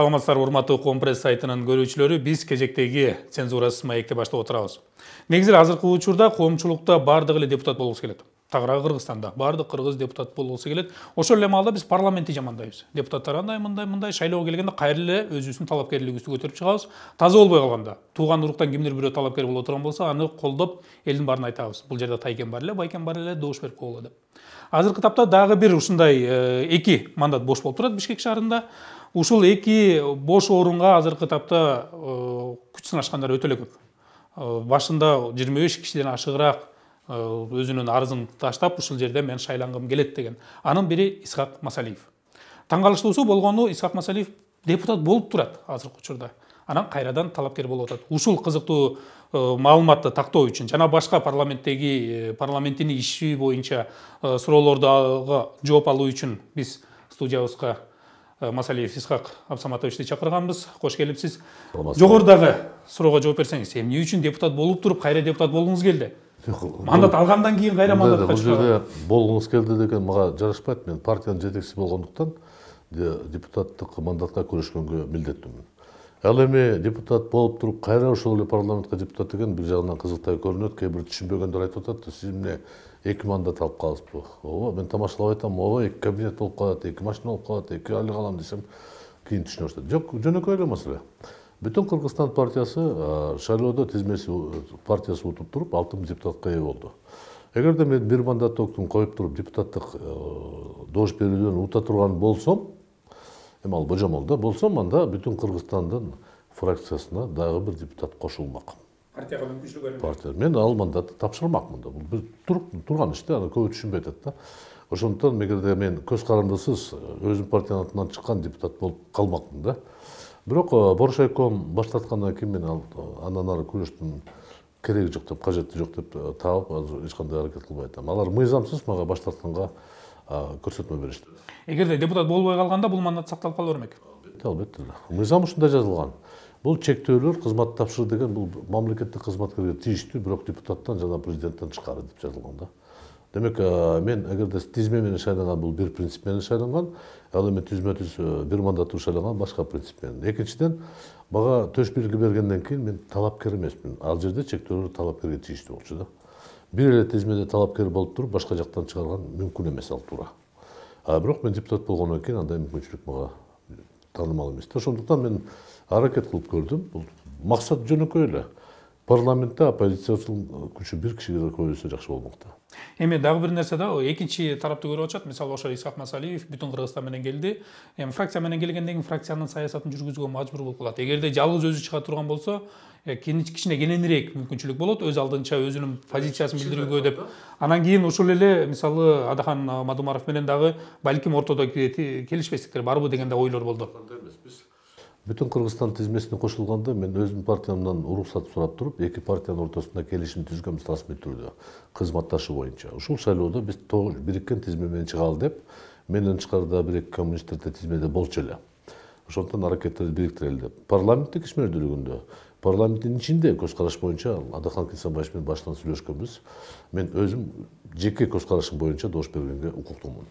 Саламатсыздар, урматтуу Коом пресс сайтынын көрүүчүлөрү, биз кезектеги цензурасыз маекти баштап отурабыз. Негизи азыркы учурда коомчулукта бардыгы эле депутат болгусу келет. Тагыраагы Кыргызстанда бардык кыргыз депутат болгусу келет. Ошол эле маалда биз парламентти жамандайбыз. Депутаттар андай мындай шайлоого келгенде кайра эле өзүбүздүн талапкерлигибизди көтөрүп чыгабыз. Таза болбой калганда, тууган уруктан кимдир бирөө талапкер боло турган болсо, аны колдоп элдин баарын айтабыз. Бул жерде тайкен бар эле, байкен бар эле, добуш берип койгула деп. Азыркы тапта дагы бир ушундай эки мандат бош болуп турат Бишкек шаарында. Ушул эки бош орунга азыркы тапта күч сынашкандар өтө эле көп. Башында 25 кишиден ашыгыраак өзүнүн арызын таштап, ушул жерде мен шайлангым келет деген. Анын бири Исхак Масалиев. Таң калыштуусу болгону, Исхак Масалиев депутат болуп турат азыркы учурда. Анан кайрадан талапкер болуп атат. Ушул кызыктуу маалыматты тактоо үчүн жана башка парламенттин иши боюнча суроолордо жооп алуу үчүн биз студиябызга Масалиев Исхак Абсаматовичти чакырганбыз. Кош келипсиз. Жогорудагы суроого жооп берсеңиз, эмне үчүн депутат болуп туруп кайра депутат болгуңуз келди? Мандат алгандан кийин кайра мандатка чыккан. Бул жерде болгуңуз келди деген мага жарашпайт. Мен партиянын жетекчиси болгондуктан депутаттык мандатка күрөшкөнгө милдеттүүмүн. Ал эми депутат болуп туруп кайра ошол эле парламентке депутат деген бир жагынан кызыктай көрүнөт. Кээ бир түшүнбөгөндөр айтып атат, сиз эмне эки мандат алып каласызбы? Ооба, мен тамашалап айтам, ооба, эки кабинет болуп калат, эки машина болуп калат, эки айлык алам десем, кийин түшүнө баштайт. Жок, жөнөкөй эле маселе. Бүтүн Кыргызстан партиясы шайлоодо тизмеси партиясы утуп туруп 6 депутатка ээ болду. Эгерде мен бир мандаттыктын коюп туруп депутаттык добуш берүүдөн ута турган болсом, эми ал божомол да болсом, анда бүтүн Кыргызстандын фракциясына дагы бир депутат кошулмак. Партияга мүмкүнчүлүк берилет. Партия. Мен ал мандатты тапшырмакмын да. Бул бир турган иш да, аны көп түшүнбөй атат да. Ошондуктан эгерде мен көз карандысыз өзүм партиянын атынан чыккан депутат болуп калмакмын да. Бирок Борошайком баштаткандан кийин мен андан ары күрөштүн кереги жок деп, кажети жок деп таап, азыр эч кандай аракет кылбай атам. Алар мыйзамсыз мага баштатканга көрсөтмө беришти. Эгерде депутат болбой калганда бул мандат сакталып кала бермек. Албетте. Мыйзам ушундай жазылган. Бул чектөөлөр кызмат тапшыр деген бул мамлекеттик кызматкерге тийиштүү, бирок депутаттан жана президенттен тышкары деп жазылган да. Демек, мен эгерде тизме менен шайланган, бул бир принцип менен шайланган, ал эми түзмө-түз бир мандаттуу шайланган башка принцип менен. Экинчиден, мага төш белги бергенден кийин мен талапкер эмесмин. Ал жерде чектөөлөр талапкерге тийиштүү болчу да. Бир эле тизмеде талапкер болуп туруп, башка жактан чыгарган мүмкүн эмес ал туура. Бирок мен депутат болгондон кийин андай мүмкүнчүлүк мага таанымал эмес. Ошондуктан мен аракет кылып көрдүм. Бул максат жөнөкөй эле. Парламентте оппозициянын күчү бир кишиге көбөйсө жакшы болмок да. Эми дагы бир нерсе да, экинчи тарапты көрүп атышат. Мисалы ошо Исхак Масалиев бүтүн Кыргызстан менен келди. Эми фракция менен келгенден кийин фракциянын саясатын жүргүзүүгө мажбур болуп калат. Эгерде жалгыз өзү чыга турган болсо, кичине кененирээк мүмкүнчүлүк болот, өз алдынча өзүнүн позициясын билдирүүгө деп. Анан кийин ушул эле мисалы Адахан Мадумаров менен дагы балким ортодо келишпестиктер барбы деген да ойлор болду. Бүтүн Кыргызстан тизмесине кошулганда мен өзүм партиямдан уруксат сурап туруп, эки партиянын ортосунда келишим түзгөнбүз расмий түрдө, кызматташы боюнча. Ушул шайлоодо биз бириккен тизме менен чыгалы деп, менден тышкарыда бир эки коммунисттерде тизмеде болчу эле. Ошондуктан аракеттерди бириктирели деп. Парламенттик ишмердүүлүгүндө, парламенттин ичинде көз караш боюнча Адахан Кесенбаев менен башынан сүйлөшкөнбүз. Мен өзүм жеке көз карашым боюнча добуш бергенге укуктуумун.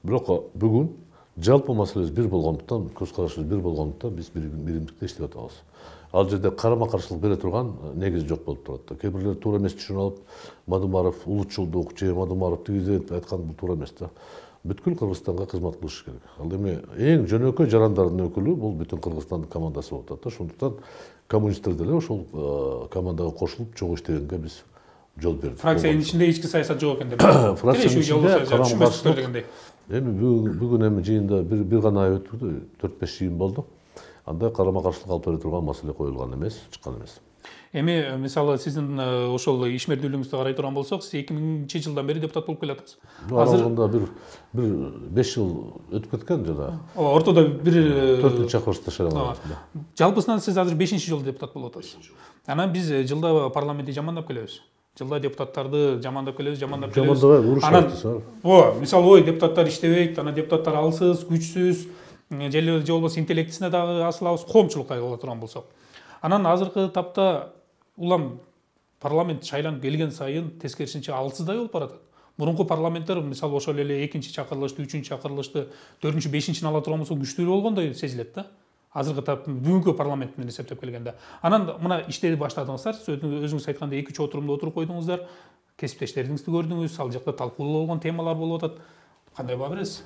Бирок бүгүн жалпы маселебиз бир болгондуктан, көз карашыбыз бир болгондуктан биз биримдикте иштеп атабыз. Ал жерде карама-каршылык бере турган негиз жок болуп турат. Кээ бирлер туура эмес түшүнүп алып, Мадумаров улутчулдук же Мадумаров тиги деп айткан бул туура эмес да. Бүткүл Кыргызстанга кызмат кылыш керек. Ал эми эң жөнөкөй жарандардын өкүлү бул бүтүн Кыргызстандын командасы болуп атат. Ошондуктан коммунисттер деле ошол командага кошулуп чогуу иштегенге биз жол бердик. Фракциянын ичинде ички саясат жок экен деп. Фракциянын ичинде карама-каршылык. Бүгүн эми жыйында бир гана ай өтүrdү, 4-5 жыйын болду. Анда карама-каршылык алып бере турган маселе коюлган эмес, чыккан эмес. Эми мисалы сиздин ошол ишмердүүлүгүңүздү карай турган болсок, сиз 2000-жылдан бери депутат болуп келатасыз. Азыр бир 5 жыл өтүп кеткен жана. Ортодо бир 4-чакырышта шайланган. Жалпысынан сиз азыр 5-жолу депутат болуп атасыз. Анан биз жылда парламентти жамандап келебиз. Жылда депутаттарды жамандап келебиз. Анан мисалы депутаттар иштебейт, анан депутаттар алсыз, күчсүз, же болбосо интеллектисине дагы асылабыз, коомчулукка ала турган болсок. Анан азыркы тапта улам парламент шайланып келген сайын тескерисинче алсыздай болуп баратат. Мурунку парламенттер мисалы ошол эле экинчи чакырылышты, үчүнчү чакырылышты, 4-5-ала турган болсо күчтүү болгондой сезилет да. азыркы бүгүнкү парламент менен эсептеп келгенде. Анан мына иштерди баштадыңыздар, өзүңүз айткандай 2-3 отурумда отуруп койдуңуздар, кесиптештериңизди көрдүңүз, ал жакта талкуулуу болгон темалар болуп атат. Кандай баа бересиз?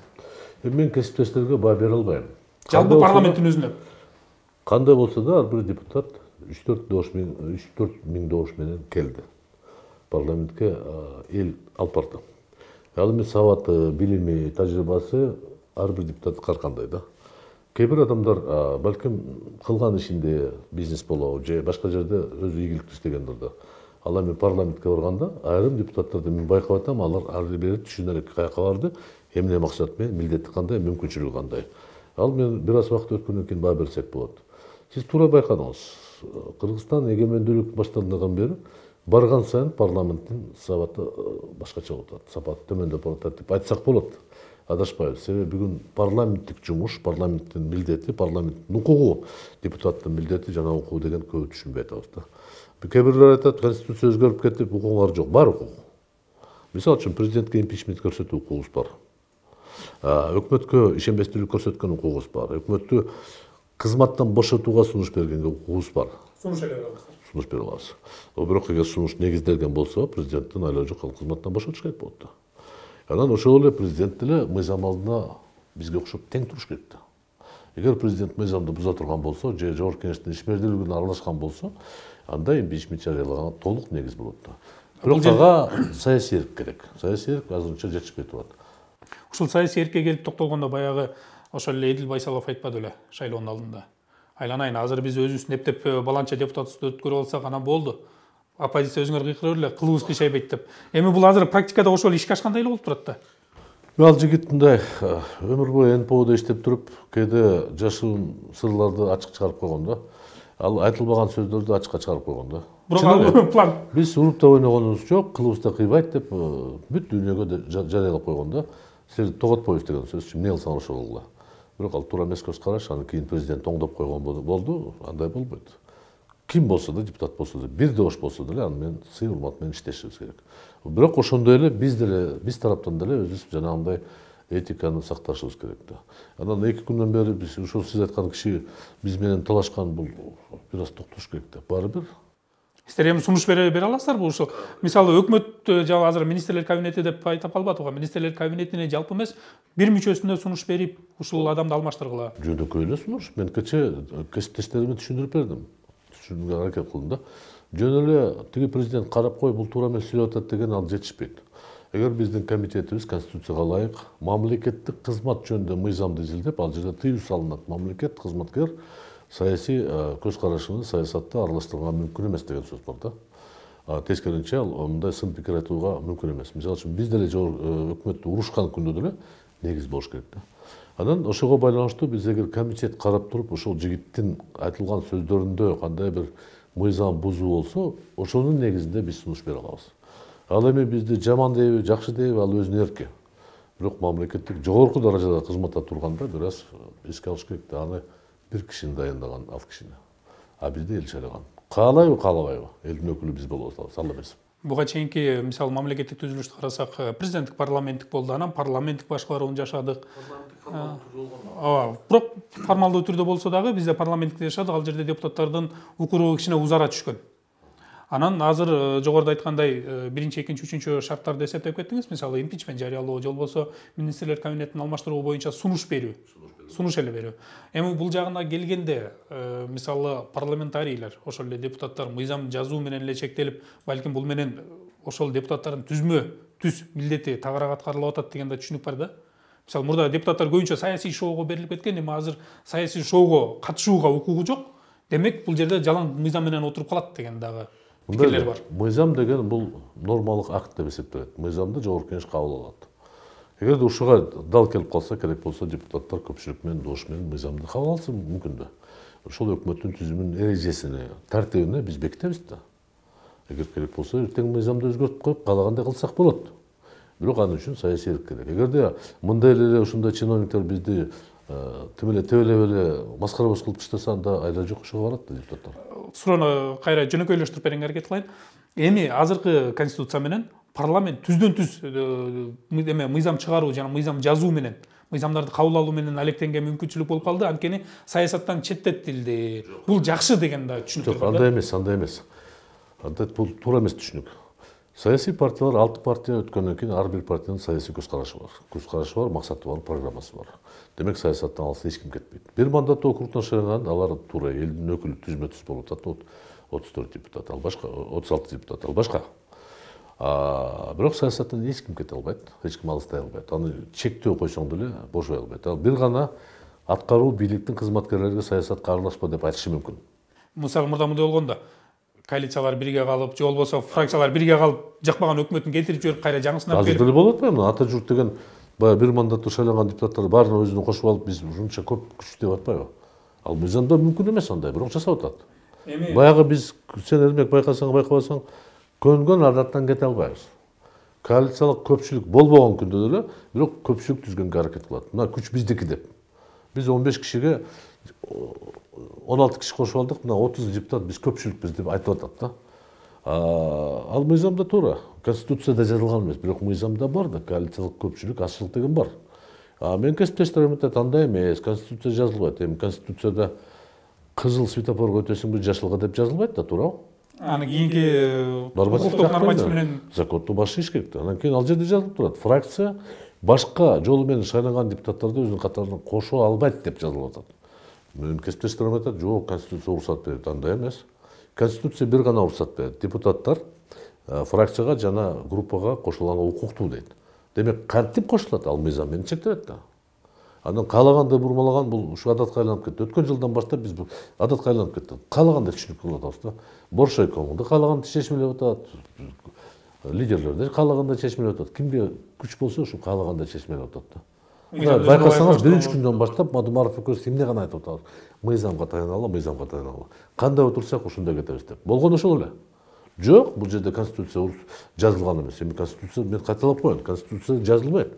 Мен кесиптештерге баа бере албайм. Жалпы парламенттин өзүнө. Кандай болсо да ар бир депутат 3-4 миң добуш менен келди. Парламентке эл алып барды. Ал эми сабаты, билими, тажрыйбасы ар бир депутат ар кандай да. Кээ бир адамдар балким кылган ишинде бизнес болобу же башка жерде өзү ийгиликтүү иштегендир да. Ал эми парламентке барганда айрым депутаттарды мен байкап атам, алар ары бери түшүнөрүк каяка барды, эмне максат менен, милдети кандай, мүмкүнчүлүгү кандай. Ал мен бир аз убакыт өткөндөн кийин баа берсек болот. Сиз туура байкадыңыз. Кыргызстан эгемендүүлүк башталгандан бери барган сайын парламенттин сабаты башкача болуп атат, сапаты төмөндөп баратат деп айтсак болот. Адашпайбыз. Себеби бүгүн парламенттик жумуш, парламенттин милдети, парламенттин укугу, депутаттын милдети жана укугу деген көп түшүнбөй атабыз да. Кээ бирлер айтат, конституция өзгөрүп кетип, укугуңар жок. Бар укугу. Мисалы үчүн президентке импичмент көрсөтүү укугубуз бар. Өкмөткө ишенбестүүлүк көрсөткөн укугубуз бар. Өкмөттү кызматтан бошотууга сунуш бергенге укугубуз бар. Сунуш эле беребиз. Сунуш бере алабыз. Бирок эгер сунуш негизделген болсо, президенттин айлоо жок кызматтан бошотуш керек болот да. Анан ошол эле президент деле мыйзам алдында бизге окшоп тең туруш керек да. Эгер президент мыйзамды буза турган болсо, же жогорку кеңештин ишмердүүлүгүнө аралашкан болсо, анда импичмент жарыялаганга толук негиз болот да. Бирок ага саясий эрк керек. Саясий эрк азырынча жетишпей турат. Ушул саясий эркке келип токтолгондо баягы ошол эле Эдил Байсалов айтпады беле шайлоонун алдында. Айланайын, азыр биз өзүбүздүн эптеп баланча депутатыбызды өткөрүп алсак анан болду. Оппозиция өзүңөр кыйкыра берле, кылыбыз кыйшайбайт деп. Эми бул азыр практикада ошол ишке ашкандай эле болуп турат да. Ал жигит мындай өмүр бою НПОдо иштеп туруп, кээде жашыын сырларды ачык чыгарып койгон да. Ал айтылбаган сөздөрдү ачыкка чыгарып койгон да. Бирок ал план. Биз уруп да ойногонубуз жок, кылыбыз да кыйбайт деп бүт дүйнөгө жарыялап койгон да. Силерди тоготпойбуз деген сөз. Эмне кылсаң ошол кылгыла. Бирок ал туура эмес көз караш, анан кийин президент оңдоп койгон болду, андай болбойт. Ким болсо да, депутат болсо да, бир добуш болсо деле аны менен сый урмат менен иштешибиз керек. Бирок ошондой эле биз тараптан деле өзүбүз жанагындай этиканы сакташыбыз керек да. Анан 2 күндөн бери биз ушул сиз айткан киши биз менен талашкан, бул бир аз токтош керек да. Баары бир Силер эми сунуш бере аласыздарбы? Ушул мисалы өкмөт жана азыр министрлер кабинети деп айтып калбадык. Министрлер кабинетине жалпы эмес бир мүчөсүнө сунуш берип, ушул адамды алмаштыргыла. жөнөкөй эле сунуш. Мен кече кесиптештериме түшүндүрүп бердим. Түшүнүүгө аракет кылдым да. Жөн эле тиги президент карап кой, бул туура эмес сүйлөп атат деген ал жетишпейт. Эгер биздин комитетибиз конституцияга ылайык мамлекеттик кызмат жөнүндө мыйзамды изилдеп, ал жерде тыюу салынат. Мамлекет кызматкер саясий көз карашын саясатта аралаштырганга мүмкүн эмес деген сөз бар да. Тескерисинче ал мындай сын пикир айтууга мүмкүн эмес. Мисалы үчүн биз деле өкмөттү урушкан күндө деле негиз болуш керек да. Анан ошого байланыштуу биз эгер комитет карап туруп ошол жигиттин айтылган сөздөрүндө кандай бир мыйзам бузуу болсо, ошонун негизинде биз сунуш бере алабыз. Ал эми бизди жаман дейби, жакшы дейби, ал өзүнүн эрки. Бирок мамлекеттик жогорку даражада кызматта турганда бир аз эске алыш керек да. Аны бир кишини дайындаган ал кишини. Бизди эл шайлаган. Каалайбы, каалабайбы? Элдин өкүлү биз болуп атабыз, ал эмес. Буга чейинки мисалы мамлекеттик түзүлүштү карасак, президенттик парламенттик болду, анан парламенттик башкаруун жашадык. Бирок формалдуу түрдө болсо дагы бизде парламенттикте жашадык, ал жерде депутаттардын укуругу кичине узара түшкөн. Анан азыр жогоруда айткандай 1-2, 3 шарттарды эсептеп кеттиңиз, мисалы импичмент жарыялоо, же болбосо министрлер кабинетин алмаштыруу боюнча сунуш берүү. Сунуш эле берүү. Эми бул жагына келгенде, мисалы парламентарийлер, ошол эле депутаттар мыйзам жазуу менен эле чектелип, балким бул менен ошол депутаттардын түз милдети тагыраак аткарылып атат деген да түшүнүк бар да. Мисалы мурда депутаттар көбүнчө саясий шоуго берилип кеткен, эми азыр саясий шоуго катышууга укугу жок. Демек бул жерде жалаң мыйзам менен отуруп калат деген дагы пикирлер бар. Мыйзам деген бул нормалык акт деп эсептелет. Мыйзамды жогорку кеңеш кабыл алат. Эгерде ушуга дал келип калса, керек болсо депутаттар көпчүлүк менен, добуш менен мыйзамды кабыл алса мүмкүн да. Ошол өкмөттүн түзүмүнүн эрежесине, тартибине биз бекитебиз да. Эгер керек болсо, эртең мыйзамды өзгөртүп коюп, каалагандай кылсак болот. Бирок аны үчүн саясий эрк керек. Эгерде мындай эле ушундай чиновниктер бизди тебелеп эле маскара бош кылып таштаса, анда айла жок ошого барат да депутаттар. Суроону кайра жөнөкөйлөштүрүп берүүгө аракет кылайын. Эми азыркы конституция менен парламент түздөн түз мыйзам чыгаруу жана мыйзам жазуу менен мыйзамдарды кабыл алуу менен алектенген мүмкүнчүлүк болуп калды, анткени саясаттан четтетилди. Бул жакшы деген да түшүнүк бар. Андай эмес, андай эмес. Бул туура эмес түшүнүк. Саясий партиялар 6 партия өткөндөн кийин ар бир партиянын саясий көз карашы бар. Көз карашы бар, максаты бар, программасы бар. Демек саясаттан алыс эч ким кетпейт. Бир мандаттуу округтан шайланган алар туура элдин өкүлү түзмө-түз болуп атат. 34 депутат, ал башка, 36 депутат, ал башка. Бирок саясаттан эч ким кете албайт, эч ким алыстай албайт. Аны чектөө койсоң деле бошой албайт. Ал бир гана аткаруу бийликтин кызматкерлерге саясатка аралашпа деп айтышы мүмкүн. Мисалы мурда мындай болгондо коалициялар бирге калып, же болбосо фракциялар бирге калып, жакпаган өкмөтүн кетирип жиберип, кайра жаңысынан Азыр деле болуп атпайбы? Ата журт деген баягы бир мандаттуу шайланган депутаттар баарына өзүнө кошуп алып, биз ушунча көп күч деп атпайбы? Ал мыйзамда мүмкүн эмес андай, бирок жасап атат. Баягы биз сен Эрмек байкасаң, байкабасаң, көнгөн адаттан кете албайбыз. Коалициялык көпчүлүк болбогон күндө деле, бирок көпчүлүк түзгөнгө аракет кылат. Мына күч биздики деп. Биз 15 кишиге 16 киши кошуп алдык, мына 30 депутат биз көпчүлүкпүз деп айтып атат да. Ал мыйзамда туура. Конституцияда жазылган эмес, бирок мыйзамда бар да, коалициялык көпчүлүк ашчылык деген бар. Мен кесиптештерим айтат, андай эмес, конституция жазылбайт. Эми конституцияда кызыл светофорго өтөсүңбү жашылга деп жазылбайт да, туурабы? Аны кийинки норматив менен законду башыш керек да. Анан кийин ал жерде жазылып турат. Фракция башка жолу менен шайланган депутаттарды өзүнүн катарына кошо албайт деп жазылып атат. Менин кесиптештерим айтат, жок, конституция уруксат берет, андай эмес. Конституция бир гана уруксат берет. Депутаттар фракцияга жана группага кошулганга укуктуу дейт. Демек кантип кошулат? Ал мыйзам менен чектелет да. Анан каалагандай бурмалаган бул ушу адатка айланып кетти. Өткөн жылдан баштап биз бул адатка айланып кетти. Каалагандай түшүнүк кылып атабыз да. Боршойкомду каалагандай чечмелеп атат. Лидерлер де каалагандай чечмелеп атат. Кимге күч болсо ушу каалагандай чечмелеп атат да. Байкасаңыз биринчи күндөн баштап Мадумаров экөөбүз эмне гана айтып атабыз. Мыйзамга таяналы, мыйзамга таяналы. Кандай отурсак ошондой кетебиз деп. Болгону ошол эле. Жок, бул жерде конституция жазылган эмес. Эми конституция мен кайталап коеюн. Конституция жазылбайт.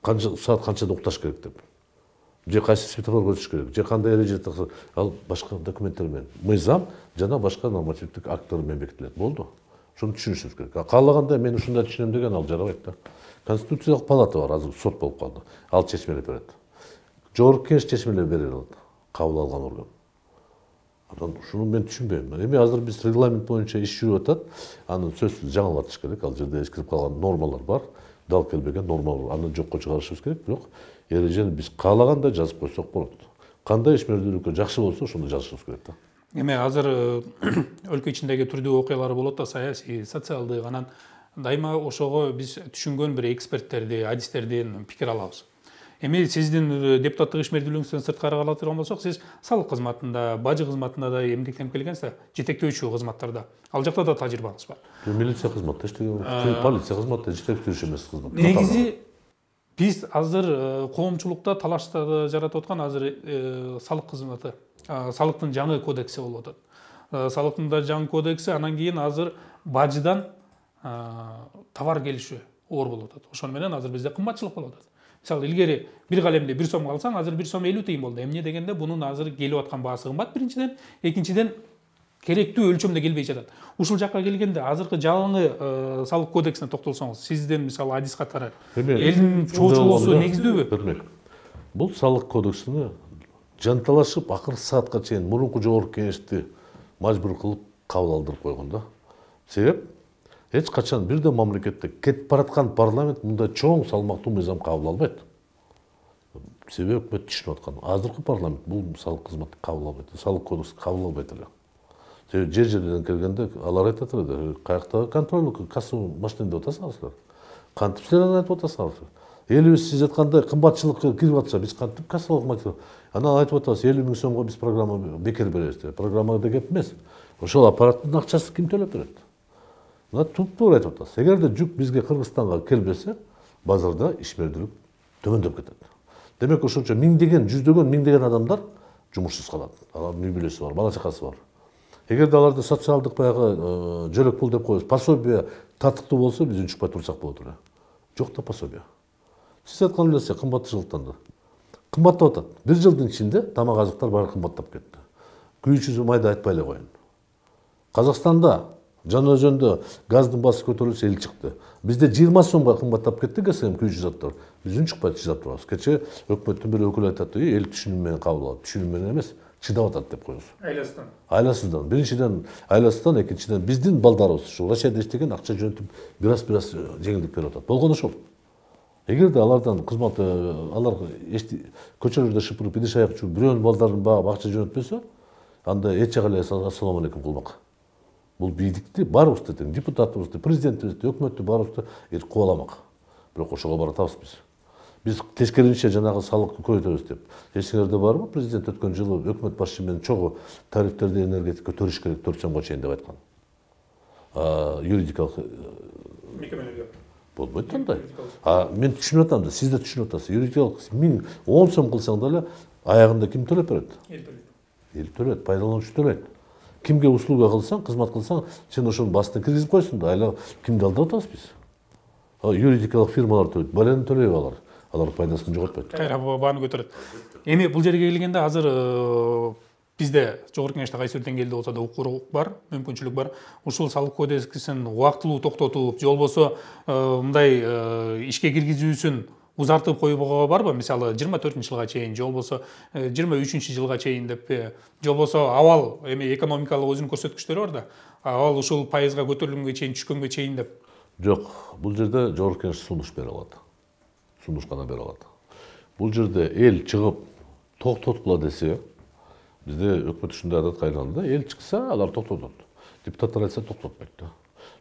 Канча саат канчада укташ керек деп. Же кайсы светофорго өтүш керек, же кандай эреже такса, ал башка документтер менен, мыйзам жана башка нормативдик акттар менен бекитилет. Болду. Ошону түшүнүшүбүз керек. Каалаганда мен ушундай түшүнөм деген ал жарабайт да. Конституциялык палата бар, азыр сот болуп калды. Ал чечмелеп берет. Жогорку кеңеш чечмелеп бере алат. Кабыл алган орган. Анан ушуну мен түшүнбөйм. Эми азыр биз регламент боюнча иш жүрүп атат. Аны сөзсүз жаңылатыш керек. Ал жерде эскирип калган нормалар бар. Дал келбеген нормалар. Аны жокко чыгарышыбыз керек, бирок эрежени биз каалагандай жазып койсок болот. Кандай ишмердүүлүккө жакшы болсо ошону жазышыбыз керек да. Эми азыр өлкө ичиндеги түрдүү окуялар болот да, саясий, социалдык, анан дайыма ошого биз түшүнгөн бир эксперттерди, адистердин пикир алабыз. Эми сиздин депутаттык ишмердүүлүгүңүздөн сырткары карап турган болсок, сиз салык кызматында, бажы кызматында да эмгектенип келгенсиз, жетектөөчү кызматтарда. Ал жакта да тажрыйбаңыз бар. Милиция кызматта иштеген, полиция кызматта жетектөөчү эмес кызмат. Негизи биз азыр коомчулукта талашта жаратып аткан азыр салык кызматы, салыктын жаңы кодекси болуп атат. Салыктын да жаңы кодекси, анан кийин азыр бажыдан товар келиши оор болуп атат. Ошону менен азыр бизде кымбатчылык болуп атат. Мисалы илгери бир калемди 1 сомго алсаң, азыр 1 сом 50 тыйын болду. Эмне дегенде бунун азыр келип аткан баасы кымбат биринчиден, экинчиден керектүү өлчөмдө келбей жатат. Ушул жакка келгенде азыркы жаңы салык кодексине токтолсоңуз, сиздин мисалы адис катары элдин чоочулуусу негиздүүбү? Бул салык кодексине жанталашып акыркы саатка чейин мурунку жогорку кеңешти мажбур кылып кабыл алдырып койгон да. Себеп эч качан бир да мамлекетте кетип бараткан парламент мындай чоң салмактуу мыйзам кабыл албайт. Себеби өкмөт түшүнүп аткан. Азыркы парламент бул салык кызматты кабыл албайт, салык кодексин кабыл албайт эле. Себеби жер-жерден келгенде алар айтат эле, каяктагы контролдук кассовый машина деп атасыңар. Кантип силер айтып атасыңар? Элибиз сиз айткандай кымбатчылыкка кирип атса, биз кантип кассалык машина? Анан айтып атабыз, 50 000 сомго биз программа бекер беребиз деп. Программада кеп эмес. Ошол аппараттын акчасы ким төлөп берет? Мына туп-туура айтып атасыз. Эгерде жүк бизге Кыргызстанга келбесе, базарда ишмердүүлүк төмөндөп кетет. Демек ошончо миңдеген, жүздөгөн, миңдеген адамдар жумушсуз калат. Алардын үй бүлөсү бар, бала чакасы бар. Эгерде аларды социалдык баягы жөлөк пул деп коебуз, пособие татыктуу болсо, биз үнчүкпай турсак болот эле. Жок да пособие. Сиз айткан эле кымбатчылыктан да. Кымбаттап атат. Бир жылдын ичинде тамак азыктар баары кымбаттап кетти. Күйүүчүсү майда айтпай эле коеюн. Казакстанда Жана жөндө газдын баасы көтөрүлсө эл чыкты. Бизде 20 сомго кымбаттап кетти ГСМ күйүүчү Биз үнчүкпай чыдап турабыз. Кече өкмөттүн бир өкүлү айтат, эл түшүнүм менен кабыл алат. Түшүнүм менен эмес, чыдап атат деп коебуз. Айласынан. Айласыздан. Биринчиден айласыздан, экинчиден биздин балдарыбыз ушул Россияда иштеген акча жөнөтүп бираз жеңилдик берип атат. Болгону ошол. Эгерде алардан кызмат алар көчөлөрдө шыпырып идиш аяк чууп бирөөнүн балдарын багып акча жөнөтпөсө, анда эч жагы эле ассалам алейкум кылмак. Бул бийликти баарыбызды тең, депутатыбызды, президентибизди, өкмөттү баарыбызды кубаламак. Бирок ошого баратабыз биз. Биз тескерисинче жанагы салыкты көбөйтөбүз деп. Эсиңерде барбы? Президент өткөн жылы өкмөт башчысы менен чогуу тарифтерди энергетика көтөрүш керек 4 сомго чейин деп айткан. Юридикалык Мекемелерге. болбойт андай. Мен түшүнүп атам да, сиз да түшүнүп атасыз. Юридикалык 10 сом кылсаң деле аягында ким төлөп берет? Эл төлөйт, пайдалануучу төлөйт. Кимге услуга кылсаң, кызмат кылсаң, сен ошонун басына киргизип койсуң да, айла кимди алдап атабыз биз? Юридикалык фирмалар төлөйт, баланы төлөйбү алар. Алар пайдасын жоготпойт. Кайра бааны көтөрөт. Эми бул жерге келгенде азыр бизде жогорку кеңеште кайсы бир деңгээлде болсо да укук бар, мүмкүнчүлүк бар. Ушул салык кодексин убактылуу токтотуп, же болбосо мындай ишке киргизүүсүн узартып коюуга барбы? Мисалы 24-жылга чейин, же болбосо 23-жылга чейин деппи, же болбосо абал эми экономикалык өзүнүн көрсөткүчтөрү бар да. Абал ушул пайызга көтөрүлгөнгө чейин, түшкөнгө чейин деп. Жок, бул жерде жогорку кеңеш сунуш бере алат. Сунуш гана бере алат. Бул жерде эл чыгып токтоткула десе, бизде өкмөт ушундай адат кайралды. Эл чыкса, алар токтотот. Депутаттар айтса токтотпойт да.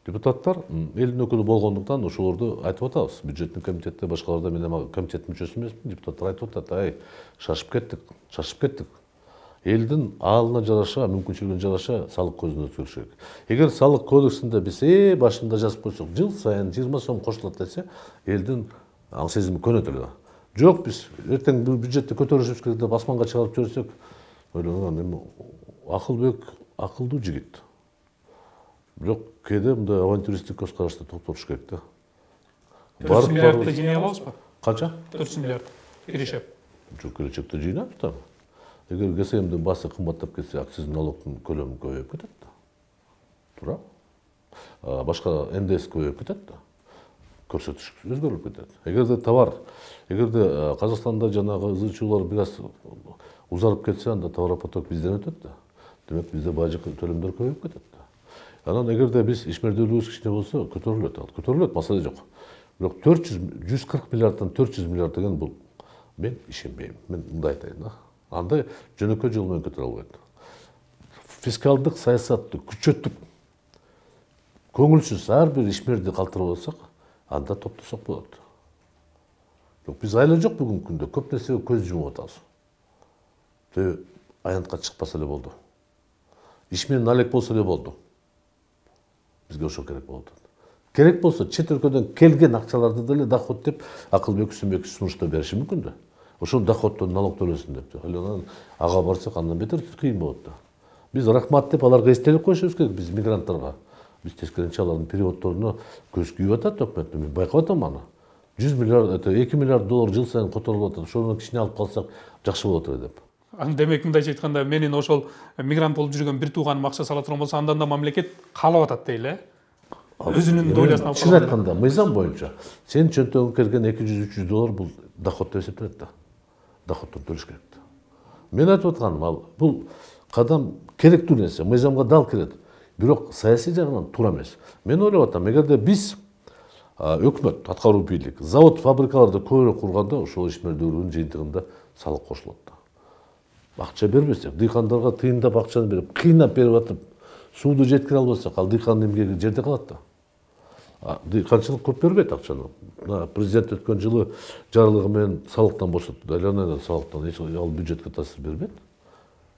Депутаттар элдин өкүлү болгондуктан ошолорду айтып атабыз. Бюджеттик комитетте башкаларда мен комитет мүчөсү эмесмин. Депутаттар айтып атат, ай, шашып кеттик. Элдин аалына жараша, мүмкүнчүлүгүнө жараша салык көзүн өткөрүш керек. Эгер салык кодексинде биз башында жазып койсок, жыл сайын 20 сом кошулат десе, элдин аң сезими көнөт эле. Жок, биз эртең бюджетти көтөрүшүбүз керек деп асманга чыгарып жиберсек, ойлонгон эми Акылбек акылдуу жигит. Бирок кээде мындай авантюристтик көз карашты токтотуш керек да. 400 миллиардты жыйнай алабызбы? Канча? 400 миллиард. Киришеп. Жок, келечекте жыйнайбыз да. Эгер ГСМдин баасы кымбаттап кетсе, акциз налогдун көлөмү көбөйүп кетет да. Туура. Башка НДС көбөйүп кетет да. Көрсөтүш өзгөрүп кетет. Эгерде Казакстанда жанагы ызы чуулар бир аз узарып кетсе, анда товаропоток бизден өтөт да. Демек бизде бажык төлөмдөр көбөйүп кетет да. Анан эгерде биз ишмердүүлүгүбүз кичине болсо, көтөрүлөт, маселе жок. Бирок 140 миллиарддан 400 миллиард деген бул мен ишенбейм. Мен мындай айтайын да. Андай жөнөкөй жол менен көтөрө албайт. Фискалдык саясатты күчөтүп, көңүлсүз ар бир ишмерди калтырып алсак, анда топтосок болот. Бирок биз айла жок бүгүнкү күндө көп нерсеге көз жумуп атабыз. Аянтка чыкпаса эле болду. Иш менен алек болсо эле болду. Бизге ошол керек болуп атат. Керек болсо чет өлкөдөн келген акчаларды деле доход деп Акылбек Үсүнбеков сунуштар бериши мүмкүн да. Ошол доходдон налог төлөсүн деп. Анан ага барсак андан бетер кыйын болот да. Биз рахмат деп аларга эстелик коюшубуз керек, биз мигранттарга. Биз тескерисинче алардын переводдоруна көз күйүп атат өкмөт. Мен байкап атам аны. 2 миллиард доллар жыл сайын которулуп атат. Ошону кичине алып калсак жакшы болот эле деп. Демек мындайча айтканда, менин ошол мигрант болуп жүргөн бир тууганым акча сала турган болсо, андан да мамлекет каалап атат дейли, өзүнүн дойласын алып. Чын айтканда, мыйзам боюнча сен чөнтөгүңө келген 200-300 доллар бул доход деп эсептелет да. Доходтон төлөш керек да. Мен айтып атканым, бул кадам керектүү нерсе, мыйзамга дал кирет. Бирок саясий жагынан туура эмес. Мен ойлоп атам, эгерде биз өкмөт, аткаруу бийлик, завод, фабрикаларды көбүрөөк курганда, ошол ишмердүүлүгүнүн жыйынтыгында салык кошулат да. Акча бербесек, дыйкандарга тыйындап акчаны берип, кыйнап берип атып, сууду жеткире албасак, ал дыйкандын эмгеги жерде калат да. Дыйканчылык көп бербейт акчаны. Президент өткөн жылы жарлыгы менен салыктан бошотту. Айлана салыктан ал бюджетке таасир бербейт.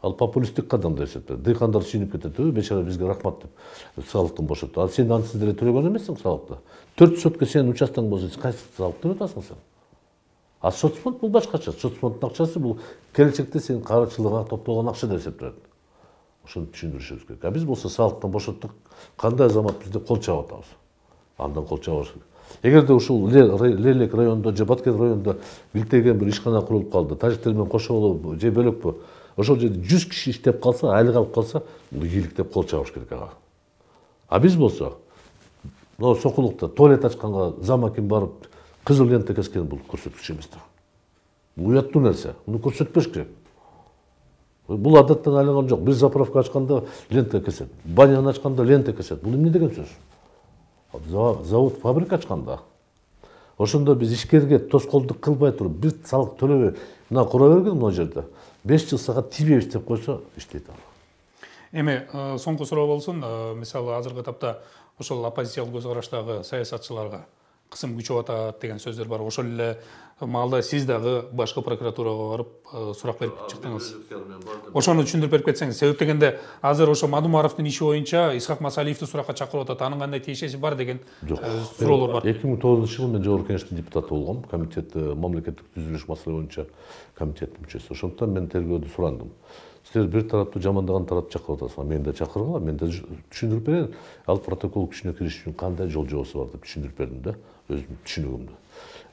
Ал популисттик кадам деп эсептелет. Дыйкандар сүйүнүп кетет, бечара бизге рахмат деп салыктан бошотту. Ал сен ансыз деле төлөгөн эмессиң салыкты. 4 сотка сенин участогуң болсо, кайсы салык төлөп атасың сен? А соцфонд бул башкача. Соцфонддун акчасы бул келечекте сенин каржылыгыңа топтолгон акча деп эсептелет. Ошону түшүндүрүшүбүз керек. Биз болсо салыктан бошоттук, кандай азамат бизде кол чабып атабыз. Андан кол чабыш керек. Эгерде ушул Лелек районунда же Баткен районунда билтеген бир ишкана курулуп калды, тажиктер менен кошо болобу же бөлөкпү, ошол жерде 100 киши иштеп калса, айлык алып калса, ийгилик деп кол чабыш керек ага. А биз болсо мына Сокулукта туалет ачканга замакин барып кызыл лента кескен бул көрсөткүч эмес да. Бул уяттуу нерсе. Муну көрсөтпөш керек. Бул адаттан айланган жок. Бир заправка ачканда лента кесет. Баняны ачканда лента кесет. Бул эмне деген сөз? Завод, фабрика ачканда. Ошондо биз ишкерге тоскоолдук кылбай туруп, бир салык төлөбөй, мына кура берген мына жерде 5 жыл сага тийбейбиз деп койсо иштейт ал. Эми соңку суроо болсун, мисалы азыркы тапта ошол оппозициялык көз караштагы саясатчыларга кысым күчөп атат деген сөздөр бар. Ошол эле маалда сиз дагы башкы прокуратурага барып сурак берип чыктыңыз. Ошону түшүндүрүп берип кетсеңиз. Себеп дегенде азыр ошо Мадумаровдун иши боюнча Исхак Масалиевди суракка чакырып атат. Анын кандай тиешеси бар деген суроолор бар. 2009-жылы мен Жогорку Кеңештин депутаты болгом. Комитет мамлекеттик түзүлүш маселе боюнча комитеттин мүчөсү. Ошондуктан мен тергөөдү сурандым. Силер бир тараптуу жамандаган тарапты чакырып атасыңар. Мени да чакыргыла, мен да түшүндүрүп берейин. Ал протокол күчүнө кириш үчүн кандай жол жобосу бар деп түшүндүрүп бердим да, өзүмдүн түшүнүгүмдү.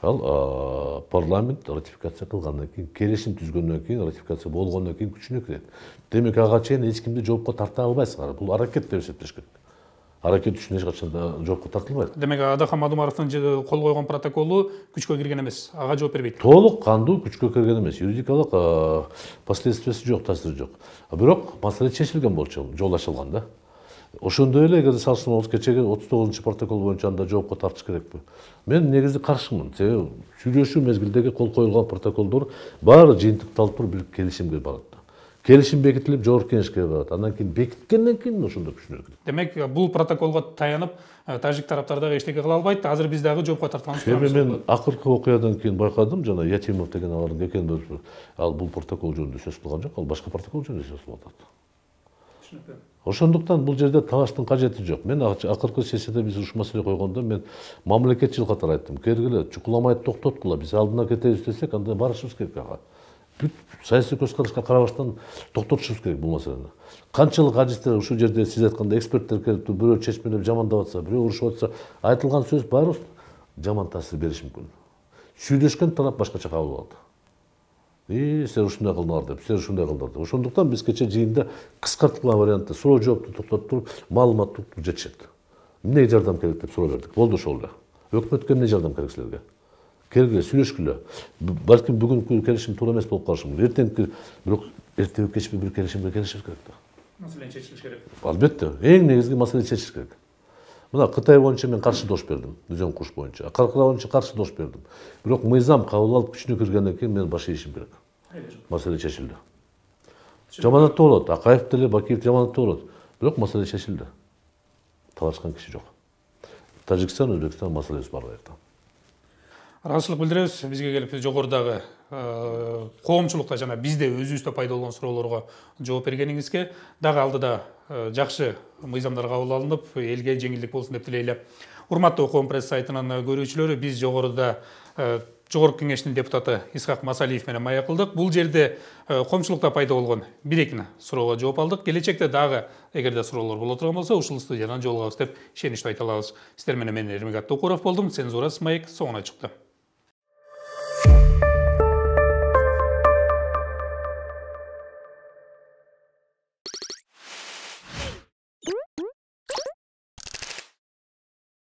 Ал парламент ратификация кылгандан кийин, келишим түзгөндөн кийин, ратификация болгондон кийин күчүнө кирет. Демек ага чейин эч кимди жоопко тарта албайсыңар. Бул аракет деп эсептеш керек. Аракет үчүн эч качан да жоопко тартылбайт. Демек Адахан Мадумаровдун кол койгон протоколу күчкө кирген эмес. Ага жооп бербейт. Толук кандуу күчкө кирген эмес. Юридикалык последствиясы жок, таасири жок. Бирок маселе чечилген болчу, жол ачылган да. Ошондой эле эгерде салыштырмалуу кечеги 39-протокол боюнча анда жоопко тартыш керекпи? Мен негизи каршымын. Себеби сүйлөшүү мезгилдеги кол коюлган протоколдор баары жыйынтыкталып туруп бир келишимге барат. Келишим бекитилип Жогорку Кеңешке барат. Андан кийин бекиткенден кийин ошондо күчүнө кирет. Демек бул протоколго таянып тажик тараптар дагы эчтеке кыла албайт. Азыр биз дагы жоопко тартканыбыз турабыз. Мен акыркы окуядан кийин байкадым, жана Ятимов деген алардын экендери ал бул протокол жөнүндө сөз кылган жок, ал башка протокол жөнүндө сөз кылып атат. Ошондуктан бул жерде талаштын кажети жок. Мен акыркы сессияда биз ушул маселе койгондо мен мамлекетчил катары айттым. Кергиле, чукуламай токтоткула, биз алдына кетебиз десек, анда барышыбыз керек ага. Бүт саясий көз карашка карабастан токтотушубуз керек бул маселени. Канчалык адистер ушул жерде сиз айткандай эксперттер келип, бирөө чечмелеп жамандап атса, бирөө урушуп атса, айтылган сөз баары жаман таасир бериши мүмкүн. Сүйлөшкөн тарап башкача кабыл алат. Силер ушундай кылдыңар деп, силер ушундай кылдыңар деп. Ошондуктан биз кече жыйында кыскартылган вариантта суроо жоопту токтотуп туруп, маалыматтуу жетишет. Эмне жардам керек деп суроо бердик. Болду ошол эле. Өкмөткө эмне жардам керек силерге? Кергиле, сүйлөшкүлө. Балким бүгүнкү келишим туура эмес болуп калышы мүмкүн. Эртеңки бирок эртеби кечпи бир келишимге келишиш керек да. Маселени чечилиш керек. Албетте, эң негизги маселе чечилиш керек. Мына Кытай боюнча мен каршы дош бердим, Үзөң куш боюнча. Каркыра боюнча каршы дош бердим. Бирок мыйзам кабыл алып күчүнө киргенден кийин мен баш ийишим керек. Маселе чечилди. Жаманаттуу болот, Акаев деле, Бакиев жаманаттуу болот. Бирок маселе чечилди. Талашкан киши жок. Тажикстан, Өзбекстан маселеси бар жерде. Ыраазычылык билдиребиз, бизге келип жогорудагы коомчулукта жана бизде өзүбүздө пайда болгон суроолорго жооп бергениңизге, дагы алдыда жакшы мыйзамдар кабыл алынып, элге жеңилдик болсун деп тилейли. Урматтуу Коом пресс сайтынын көрүүчүлөрү, биз жогоруда Жогорку Кеңештин депутаты Исхак Масалиев менен маек кылдык. Бул жерде коомчулукта пайда болгон бир-эки суроого жооп алдык. Келечекте дагы эгерде суроолор боло турган болсо, ушул студиядан жолугабыз деп ишеничти айта алабыз. Сиздер менен мен Эрмек Аттыкуров болдум. Цензурасыз маек соңуна чыкты.